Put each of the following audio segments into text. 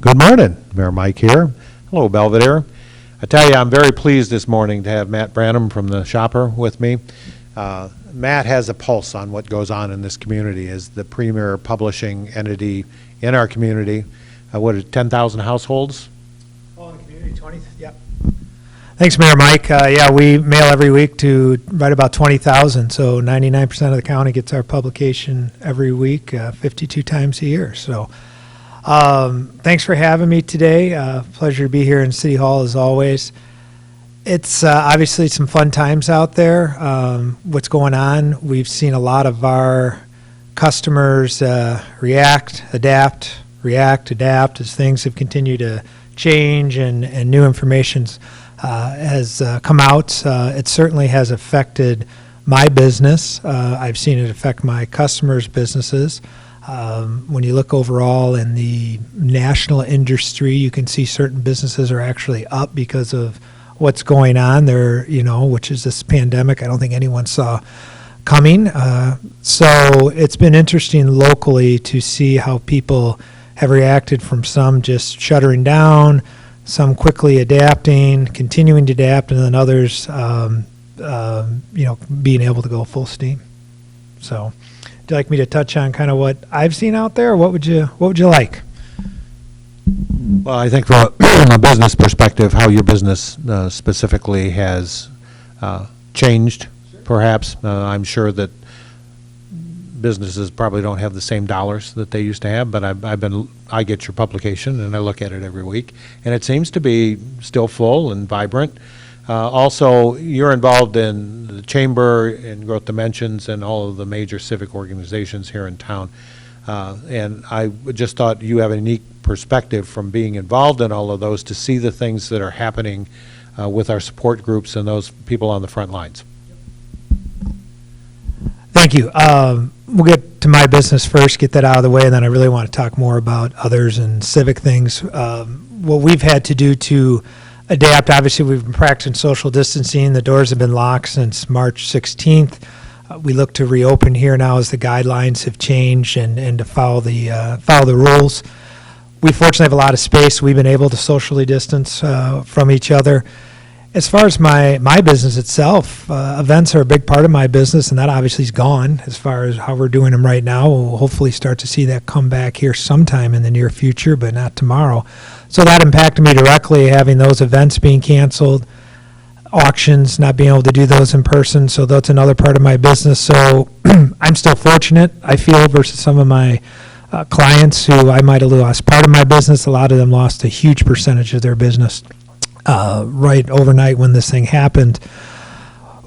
Good morning, Mayor Mike here. Hello, Belvedere. I tell you, I'm very pleased this morning to have Matt Branom from the Shopper with me. Matt has a pulse on what goes on in this community as the premier publishing entity in our community. What is it, 10,000 households? Oh, in the community, 20, yep. Thanks, Mayor Mike. Yeah, we mail every week to right about 20,000, so 99% of the county gets our publication every week, 52 times a year. So thanks for having me today. Pleasure to be here in City Hall as always. It's obviously some fun times out there. What's going on? We've seen a lot of our customers react, adapt as things have continued to change and new information has come out. It certainly has affected my business. I've seen it affect my customers' businesses. When you look overall in the national industry, you can see certain businesses are actually up because of what's going on there, which is this pandemic I don't think anyone saw coming. So it's been interesting locally to see how people have reacted, from some just shuttering down, some quickly adapting, continuing to adapt, and then others, being able to go full steam. So, would you like me to touch on kind of what I've seen out there, or what would you like? Well, I think from a business perspective, how your business specifically has changed, perhaps. I'm sure that businesses probably don't have the same dollars that they used to have, but I get your publication and I look at it every week, and it seems to be still full and vibrant. Also, you're involved in the Chamber and Growth Dimensions and all of the major civic organizations here in town, and I just thought you have a unique perspective from being involved in all of those to see the things that are happening with our support groups and those people on the front lines. Thank you. We'll get to my business first, get that out of the way, and then I really want to talk more about others and civic things. What we've had to do to adapt, obviously we've been practicing social distancing. The doors have been locked since March 16th. We look to reopen here now as the guidelines have changed and to follow the rules. We fortunately have a lot of space. We've been able to socially distance from each other. As far as my business itself, events are a big part of my business, and that obviously is gone as far as how we're doing them right now. We'll hopefully start to see that come back here sometime in the near future, but not tomorrow. So that impacted me directly, having those events being canceled, auctions, not being able to do those in person. So that's another part of my business. So I'm still fortunate, I feel, versus some of my clients who I might have lost part of my business. A lot of them lost a huge percentage of their business right overnight when this thing happened.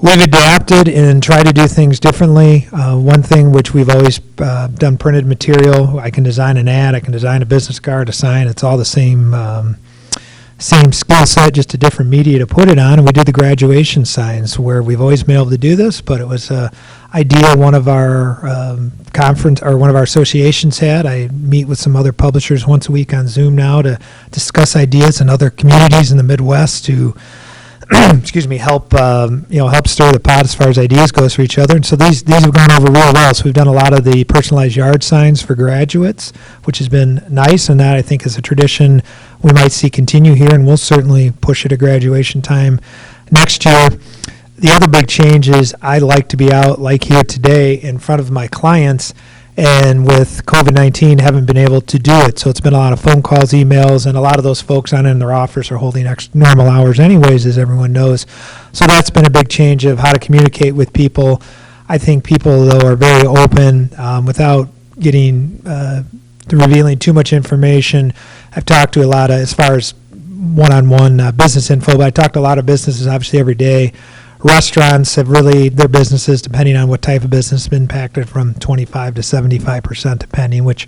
We've adapted and tried to do things differently. One thing which we've always done, printed material. I can design an ad, I can design a business card, a sign. It's all the same skill set, just a different media to put it on. And we did the graduation signs, where we've always been able to do this, but it was an idea one of our one of our associations had. I meet with some other publishers once a week on Zoom now to discuss ideas in other communities in the Midwest to help help stir the pot as far as ideas goes for each other. And so these have gone over real well. So we've done a lot of the personalized yard signs for graduates, which has been nice, and that I think is a tradition we might see continue here, and we'll certainly push it at graduation time next year. The other big change is I like to be out, like here today, in front of my clients, and with COVID-19 haven't been able to do it. So it's been a lot of phone calls, emails, and a lot of those folks on in their office are holding normal hours anyways, as everyone knows. So that's been a big change of how to communicate with people. I think people, though, are very open without getting revealing too much information. I've talked to a lot of, as far as one-on-one business info, but I talk to a lot of businesses obviously every day. Restaurants have really, their businesses, depending on what type of business, been impacted from 25 to 75% depending, which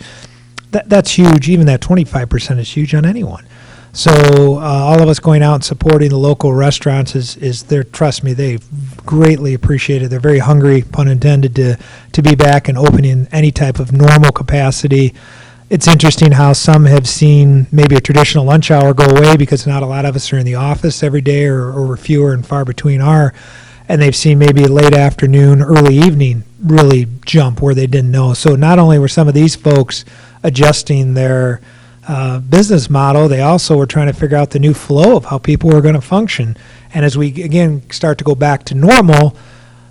that's huge. Even that 25% is huge on anyone. So all of us going out and supporting the local restaurants is there. Trust me, they greatly appreciate it. They're very hungry, pun intended, to be back and opening in any type of normal capacity. It's interesting how some have seen maybe a traditional lunch hour go away because not a lot of us are in the office every day, or fewer and far between are, and they've seen maybe late afternoon, early evening really jump where they didn't know. So not only were some of these folks adjusting their business model, they also were trying to figure out the new flow of how people were going to function. And as we, again, start to go back to normal,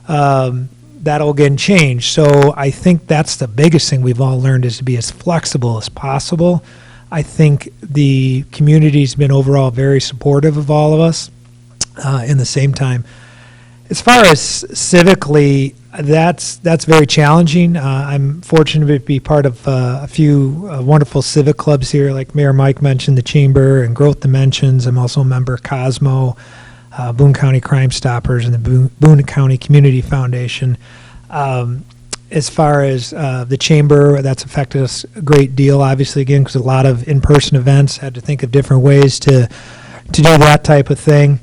that'll again change. So I think that's the biggest thing we've all learned, is to be as flexible as possible. I think the community's been overall very supportive of all of us. In the same time, as far as civically, that's very challenging. I'm fortunate to be part of a few wonderful civic clubs here, like Mayor Mike mentioned, the Chamber and Growth Dimensions. I'm also a member of Cosmo, Boone County Crime Stoppers, and the Boone County Community Foundation. As far as the Chamber, that's affected us a great deal, obviously, again, because a lot of in-person events, had to think of different ways to do that type of thing.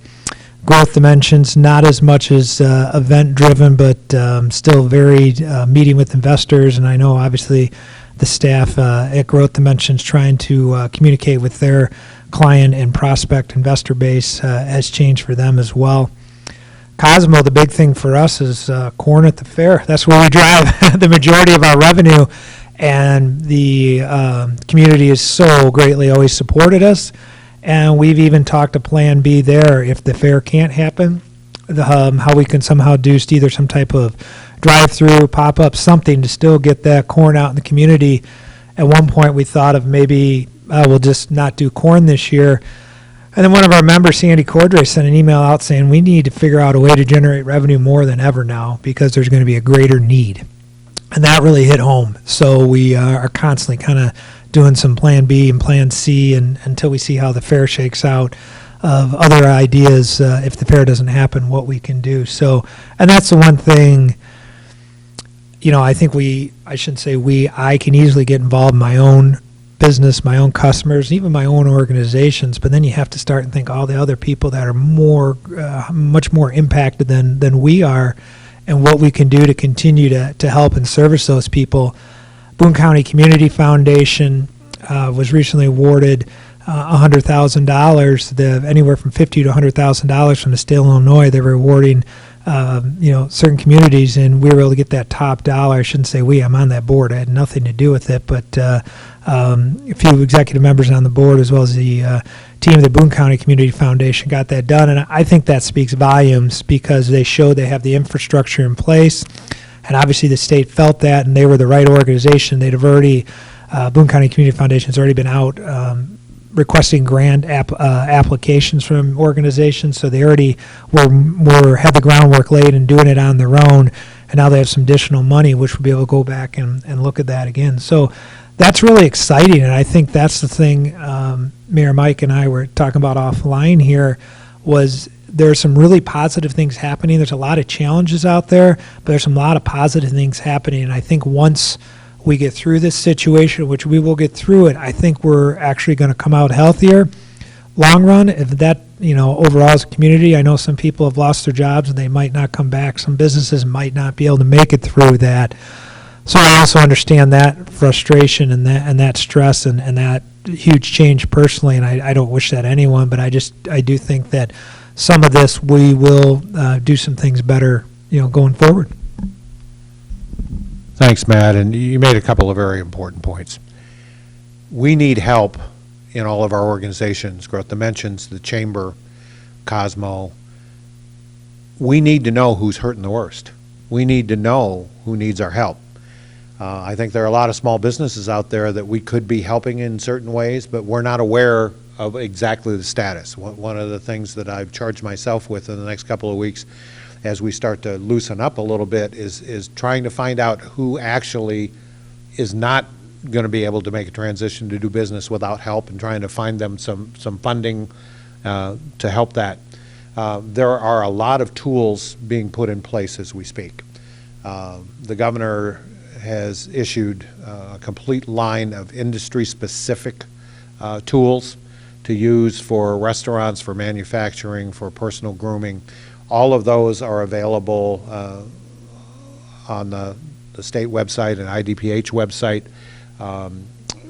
Growth Dimensions, not as much as event-driven, but still very meeting with investors. And I know, obviously, the staff at Growth Dimensions trying to communicate with their client and prospect investor base has changed for them as well. Cosmo, the big thing for us is corn at the fair. That's where we drive the majority of our revenue. And the community has so greatly always supported us. And we've even talked a plan B there if the fair can't happen, how we can somehow do either some type of drive-through, pop-up, something to still get that corn out in the community. At one point, we thought of maybe we'll just not do corn this year. And then one of our members, Sandy Cordray, sent an email out saying we need to figure out a way to generate revenue more than ever now because there's going to be a greater need. And that really hit home. So we are constantly kind of doing some plan B and plan C and until we see how the fair shakes out, of other ideas if the fair doesn't happen, what we can do. So, and that's the one thing, I think I can easily get involved in my own business, my own customers, even my own organizations, but then you have to start and think all the other people that are much more impacted than we are, and what we can do to continue to help and service those people. Boone County Community Foundation was recently awarded $100,000, anywhere from $50,000 to $100,000 from the state of Illinois. They were awarding, certain communities, and we were able to get that top dollar. I shouldn't say we. I'm on that board. I had nothing to do with it, but a few executive members on the board, as well as the team of the Boone County Community Foundation, got that done. And I think that speaks volumes because they show they have the infrastructure in place. And obviously the state felt that, and they were the right organization. They'd have already, Boone County Community Foundation has already been out requesting grant applications from organizations, so they already had the groundwork laid and doing it on their own, and now they have some additional money, which we'll be able to go back and look at that again. So that's really exciting, and I think that's the thing Mayor Mike and I were talking about offline here, was there's some really positive things happening. There's a lot of challenges out there, but there's a lot of positive things happening. And I think once we get through this situation, which we will get through it, I think we're actually going to come out healthier. Long run, if that, overall as a community, I know some people have lost their jobs and they might not come back. Some businesses might not be able to make it through that. So I also understand that frustration and that stress and that huge change personally, and I don't wish that anyone, but I do think that some of this we will do some things better, going forward. Thanks, Matt, and you made a couple of very important points. We need help in all of our organizations, Growth Dimensions, the Chamber, Cosmo. We need to know who's hurting the worst. We need to know who needs our help. I think there are a lot of small businesses out there that we could be helping in certain ways, but we're not aware of exactly the status. One of the things that I've charged myself with in the next couple of weeks as we start to loosen up a little bit is trying to find out who actually is not going to be able to make a transition to do business without help, and trying to find them some funding to help that. There are a lot of tools being put in place as we speak. The governor has issued a complete line of industry-specific tools to use for restaurants, for manufacturing, for personal grooming. All of those are available on the state website and IDPH website.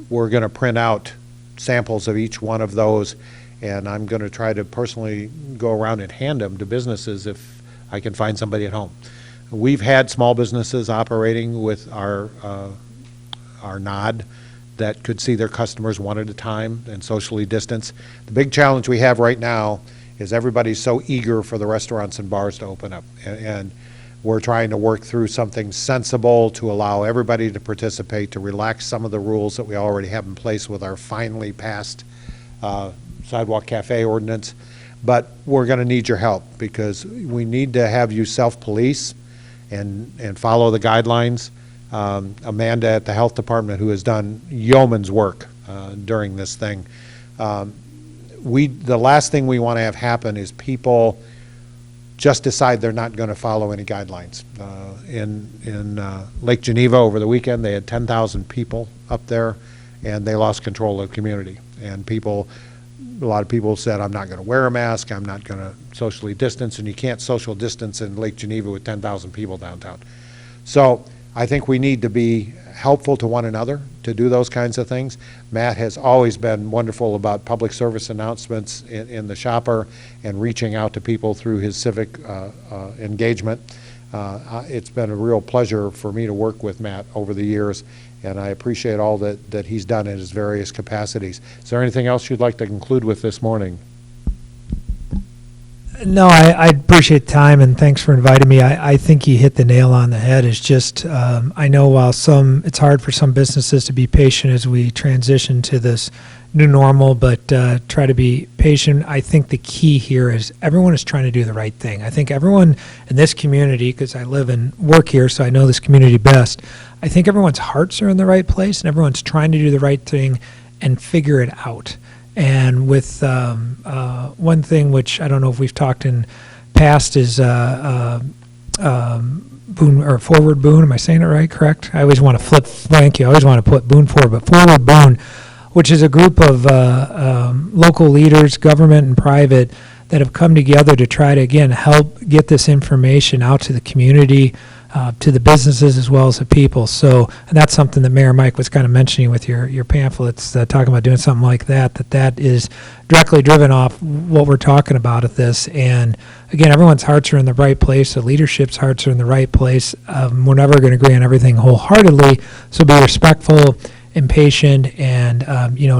We're going to print out samples of each one of those, and I'm going to try to personally go around and hand them to businesses if I can find somebody at home. We've had small businesses operating with our nod that could see their customers one at a time and socially distance. The big challenge we have right now is everybody's so eager for the restaurants and bars to open up. And we're trying to work through something sensible to allow everybody to participate, to relax some of the rules that we already have in place with our finally passed sidewalk cafe ordinance. But we're going to need your help, because we need to have you self-police and follow the guidelines. Amanda at the health department, who has done yeoman's work during this thing. The last thing we want to have happen is people just decide they're not going to follow any guidelines. In Lake Geneva over the weekend, they had 10,000 people up there, and they lost control of the community. And a lot of people said, I'm not going to wear a mask, I'm not going to socially distance, and you can't social distance in Lake Geneva with 10,000 people downtown. So I think we need to be helpful to one another to do those kinds of things. Matt has always been wonderful about public service announcements in the shopper and reaching out to people through his civic engagement. It's been a real pleasure for me to work with Matt over the years, and I appreciate all that he's done in his various capacities. Is there anything else you'd like to conclude with this morning? No, I appreciate the time, and thanks for inviting me. I think you hit the nail on the head. It's just, I know while it's hard for some businesses to be patient as we transition to this new normal, but try to be patient. I think the key here is everyone is trying to do the right thing. I think everyone in this community, because I live and work here, so I know this community best, I think everyone's hearts are in the right place, and everyone's trying to do the right thing and figure it out. And with one thing which I don't know if we've talked in past is boon or forward boon. Am I saying it right? Correct? I always want to thank you. I always want to put boon forward, but forward boon, which is a group of local leaders, government and private, that have come together to try to, again, help get this information out to the community, to the businesses as well as the people. So, and that's something that Mayor Mike was kind of mentioning with your pamphlets, talking about doing something like that, that is directly driven off what we're talking about at this. And again, everyone's hearts are in the right place. The leadership's hearts are in the right place. We're never going to agree on everything wholeheartedly, so be respectful and patient, and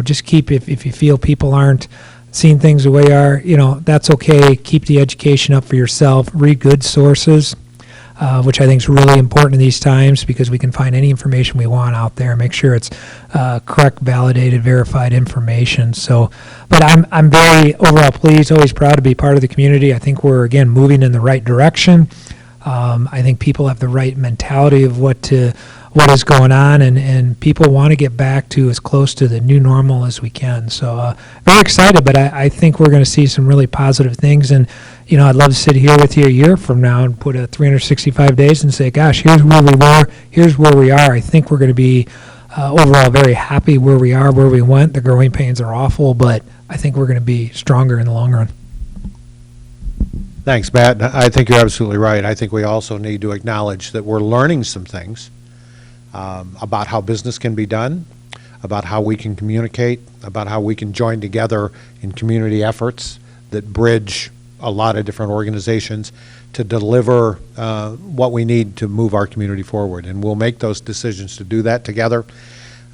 just keep, if you feel people aren't seeing things the way they are, that's okay. Keep the education up for yourself. Read good sources, which I think is really important in these times, because we can find any information we want out there. Make sure it's correct, validated, verified information. So, but I'm very overall pleased, always proud to be part of the community. I think we're, again, moving in the right direction. I think people have the right mentality of what is going on, and people want to get back to as close to the new normal as we can. So very excited, but I think we're going to see some really positive things. And, I'd love to sit here with you a year from now and put a 365 days and say, gosh, here's where we were, here's where we are. I think we're going to be overall very happy where we are, where we went. The growing pains are awful, but I think we're going to be stronger in the long run. Thanks, Matt. I think you're absolutely right. I think we also need to acknowledge that we're learning some things about how business can be done, about how we can communicate, about how we can join together in community efforts that bridge a lot of different organizations to deliver what we need to move our community forward. And we'll make those decisions to do that together.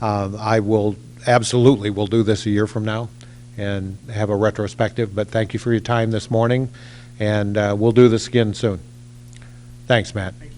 I will absolutely will do this a year from now and have a retrospective, but thank you for your time this morning, and we'll do this again soon. Thanks, Matt. Thank you.